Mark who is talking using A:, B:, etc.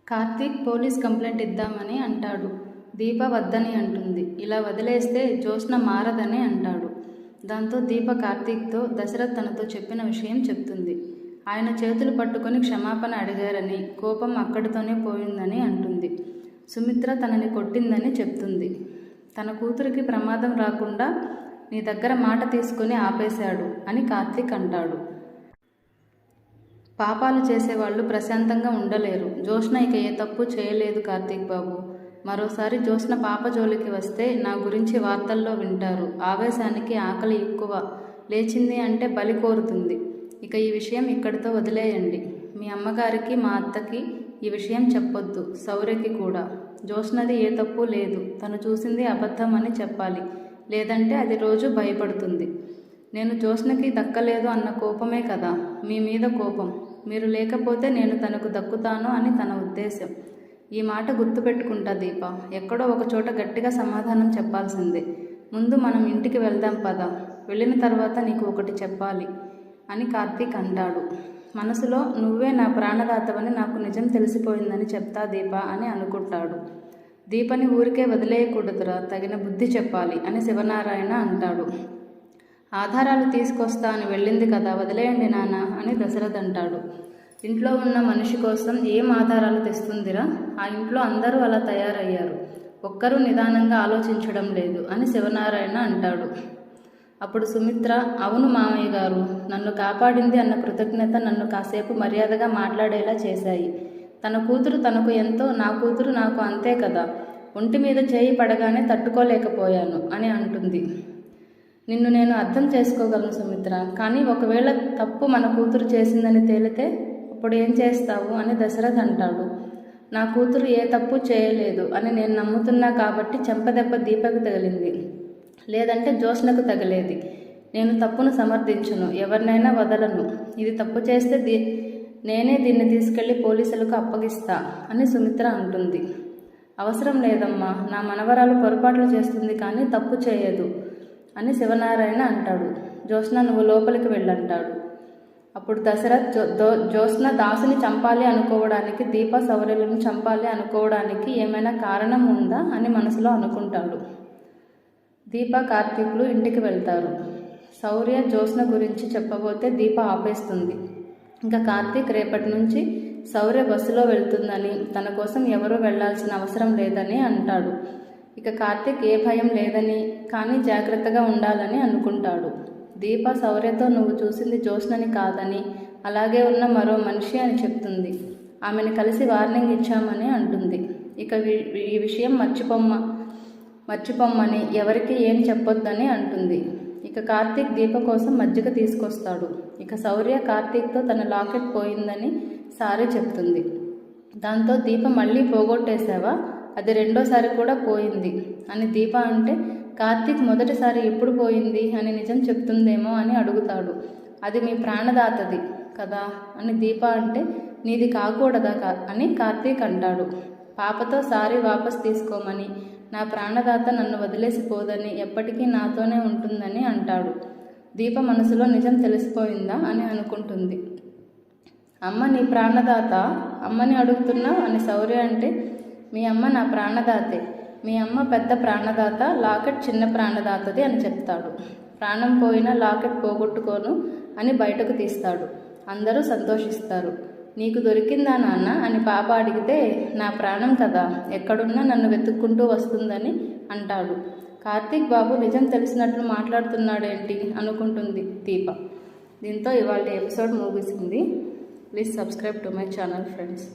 A: Karthik police complaint ఇద్దామని అంటాడు. దీప వద్దని అంటుంది. ఇలా వదిలేస్తే జ్యోత్స్న మారదని అంటాడు. దాంతో దీప కార్తీక్తో దశరథ్ తనతో చెప్పిన విషయం చెప్తుంది. ఆయన చేతులు పట్టుకొని క్షమాపణ అడిగారని, కోపం అక్కడితోనే పోయిందని అంటుంది. సుమిత్ర తనని కొట్టిందని చెప్తుంది. తన కూతురికి ప్రమాదం రాకుండా నీ దగ్గర మాట తీసుకుని ఆపేశాడు అని కార్తీక్ అంటాడు. పాపాలు చేసేవాళ్ళు ప్రశాంతంగా ఉండలేరు. జ్యోత్స్న ఇక ఏ తప్పు చేయలేదు కార్తీక్ బాబు. మరోసారి జ్యోత్స్న పాప జోలికి వస్తే నా గురించి వార్తల్లో వింటారు. ఆవేశానికి ఆకలి ఎక్కువ. లేచింది అంటే బలి కోరుతుంది. ఇక ఈ విషయం ఇక్కడితో వదిలేయండి. మీ అమ్మగారికి, మా అత్తకి ఈ విషయం చెప్పొద్దు. శౌర్యకి కూడా. జ్యోత్స్నది ఏ తప్పు లేదు. తను చూసింది అబద్ధం అని చెప్పాలి. లేదంటే అది రోజు భయపడుతుంది. నేను జ్యోత్స్నకి దక్కలేదు అన్న కోపమే కదా మీ మీద కోపం. మీరు లేకపోతే నేను తనకు దక్కుతాను అని తన ఉద్దేశం. ఈ మాట గుర్తుపెట్టుకుంటా దీప. ఎక్కడో ఒక చోట గట్టిగా సమాధానం చెప్పాల్సిందే. ముందు మనం ఇంటికి వెళ్దాం పద. వెళ్ళిన తర్వాత నీకు ఒకటి చెప్పాలి అని కార్తీక్ అంటాడు. మనసులో నువ్వే నా ప్రాణదాతవని నాకు నిజం తెలిసిపోయిందని చెప్తా దీప అని అనుకుంటాడు. దీపని ఊరికే వదిలేయకూడదురా, తగిన బుద్ధి చెప్పాలి అని శివనారాయణ అంటాడు. ఆధారాలు తీసుకొస్తా అని వెళ్ళింది కదా, వదిలేయండి నాన్న అని దశరథ్ అంటాడు. ఇంట్లో ఉన్న మనిషి కోసం ఏం ఆధారాలు తెస్తుందిరా? ఆ ఇంట్లో అందరూ అలా తయారయ్యారు. ఒక్కరూ నిదానంగా ఆలోచించడం లేదు అని శివనారాయణ అంటాడు. అప్పుడు సుమిత్ర, అవును మామయ్య గారు, నన్ను కాపాడింది అన్న కృతజ్ఞత నన్ను కాసేపు మర్యాదగా మాట్లాడేలా చేశాయి. తన కూతురు తనకు ఎంతో, నా కూతురు నాకు అంతే కదా. ఒంటి మీద చేయి పడగానే తట్టుకోలేకపోయాను అని అంటుంది. నిన్ను నేను అర్థం చేసుకోగలను సుమిత్ర, కానీ ఒకవేళ తప్పు మన కూతురు చేసిందని తేలితే అప్పుడు ఏం చేస్తావు అని దశరథ్ అంటాడు. నా కూతురు ఏ తప్పు చేయలేదు అని నేను నమ్ముతున్నా కాబట్టి చెంపదెబ్బ దీపకు తగిలింది. లేదంటే జ్యోత్స్నకు తగిలేది. నేను తప్పును సమర్థించును, ఎవరినైనా వదలను. ఇది తప్పు చేస్తే నేనే దీన్ని తీసుకెళ్లి పోలీసులకు అప్పగిస్తా అని సుమిత్ర అంటుంది. అవసరం లేదమ్మా, నా మనవరాలు పొరపాట్లు చేస్తుంది కానీ తప్పు చేయదు అని శివనారాయణ అంటాడు. జ్యోత్స్న నువ్వు లోపలికి వెళ్ళంటాడు. అప్పుడు దశరథ్ జ్యోత్స్న దాసుని చంపాలి అనుకోవడానికి, దీప శౌర్యలను చంపాలి అనుకోవడానికి ఏమైనా కారణం ఉందా అని మనసులో అనుకుంటాడు. దీప కార్తీకులు ఇంటికి వెళ్తారు. శౌర్య జ్యోత్స్న గురించి చెప్పబోతే దీప ఆపేస్తుంది. ఇంకా కార్తీక్ రేపటి నుంచి శౌర్య బస్సులో వెళ్తుందని, తన కోసం ఎవరూ వెళ్లాల్సిన అవసరం లేదని అంటాడు. ఇక కార్తీక్ ఏ భయం లేదని, కానీ జాగ్రత్తగా ఉండాలని అనుకుంటాడు. దీప శౌర్యతో నువ్వు చూసింది జ్యోత్స్నని కాదని, అలాగే ఉన్న మరో మనిషి అని చెప్తుంది. ఆమెను కలిసి వార్నింగ్ ఇచ్చామని అంటుంది. ఇక ఈ విషయం మర్చిపోమ్మని, ఎవరికి ఏం చెప్పొద్దని అంటుంది. ఇక కార్తీక్ దీప కోసం మజ్జిగ తీసుకొస్తాడు. ఇక శౌర్య కార్తీక్తో తన లాకెట్ పోయిందని సారీ చెప్తుంది. దాంతో దీప మళ్ళీ పోగొట్టేశావా, అది రెండోసారి కూడా పోయింది అని దీప అంటే, కార్తీక్ మొదటిసారి ఎప్పుడు పోయింది అని నిజం చెప్తుందేమో అని అడుగుతాడు. అది మీ ప్రాణదాతది కదా అని దీప అంటే, నీది కాకూడదా అని కార్తీక్ అంటాడు. పాపతో సారీ వాపస్ తీసుకోమని, నా ప్రాణదాత నన్ను వదిలేసిపోదని, ఎప్పటికీ నాతోనే ఉంటుందని అంటాడు. దీప మనసులో నిజం తెలిసిపోయిందా అని అనుకుంటుంది. అమ్మ నీ ప్రాణదాత, అమ్మని అడుగుతున్నా అని శౌర్య అంటే, మీ అమ్మ నా ప్రాణదాతే. మీ అమ్మ పెద్ద ప్రాణదాత, లాకెట్ చిన్న ప్రాణదాతది అని చెప్తాడు. ప్రాణం పోయినా లాకెట్ పోగొట్టుకోను అని బయటకు తీస్తాడు. అందరూ సంతోషిస్తారు. నీకు దొరికిందా నాన్న అని పాప అడిగితే, నా ప్రాణం కదా, ఎక్కడున్నా నన్ను వెతుక్కుంటూ వస్తుందని అంటాడు. కార్తీక్ బాబు నిజం తెలిసినట్లు మాట్లాడుతున్నాడేంటి అనుకుంటుంది దీప. దీంతో ఇవాళ ఎపిసోడ్ ముగిసింది. Please subscribe to my channel friends.